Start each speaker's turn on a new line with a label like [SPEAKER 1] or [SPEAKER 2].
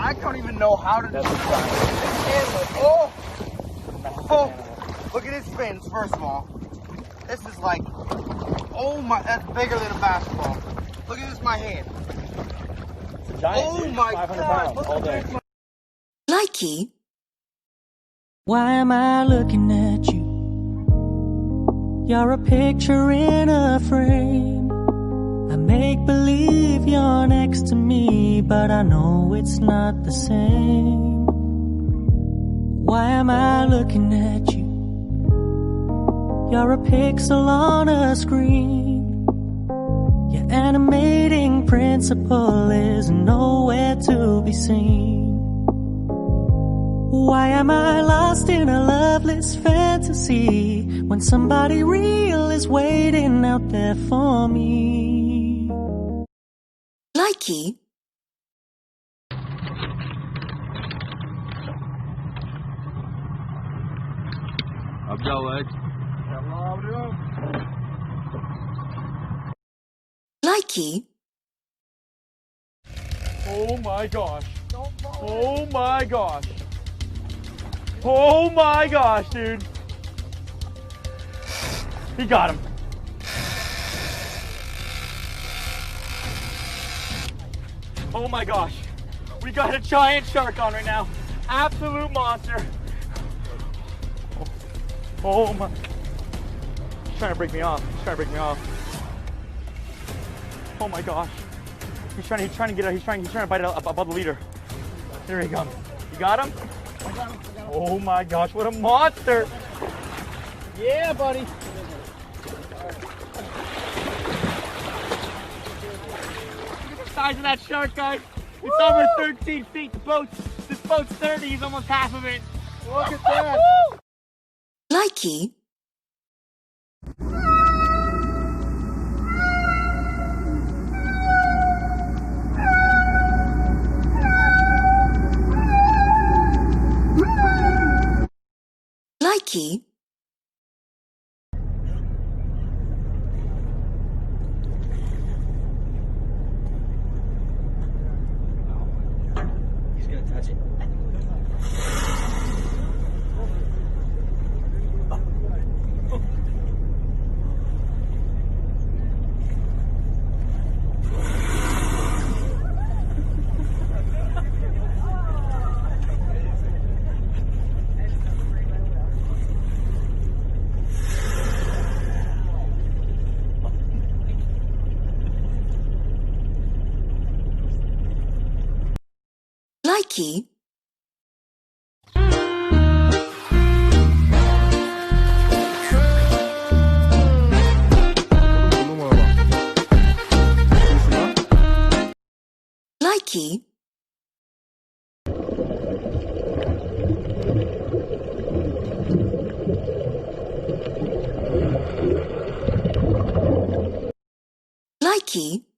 [SPEAKER 1] I don't even know how to do this. Oh, look at his fins, first of all. This is like, oh my, that's bigger than a basketball. Look at this, my hand.
[SPEAKER 2] It's a giant,
[SPEAKER 1] oh
[SPEAKER 2] dude.
[SPEAKER 1] my
[SPEAKER 2] 500
[SPEAKER 1] God.
[SPEAKER 2] pounds all day.
[SPEAKER 3] Likey. Why am I looking at you? You're a picture in a frame. I make believe you're next to me, but I know it's not the same. Why am I looking at you? You're a pixel on a screen. Your animating principle is nowhere to be seen. Why am I lost in a loveless fantasy when somebody real is waiting out there for me? Likey.
[SPEAKER 1] Up go, Ed.
[SPEAKER 3] Likey.
[SPEAKER 2] Oh my gosh. Oh my gosh. Oh my gosh, dude. He got him. Oh my gosh. We got a giant shark on right now. Absolute monster. Oh my. He's trying to break me off. He's trying to break me off. Oh my gosh. He's trying to get out. He's trying to bite it above the leader. There he comes. You got him?
[SPEAKER 1] I got him.
[SPEAKER 2] Oh my gosh, what a monster!
[SPEAKER 1] Yeah, buddy.
[SPEAKER 2] Look at the size of that shark, guys. It's over 13 feet. This boat's 30. He's almost half of it.
[SPEAKER 1] Look at that.
[SPEAKER 3] Likey. Likey.
[SPEAKER 2] He's gonna touch it.
[SPEAKER 3] Likey. Likey. Likey.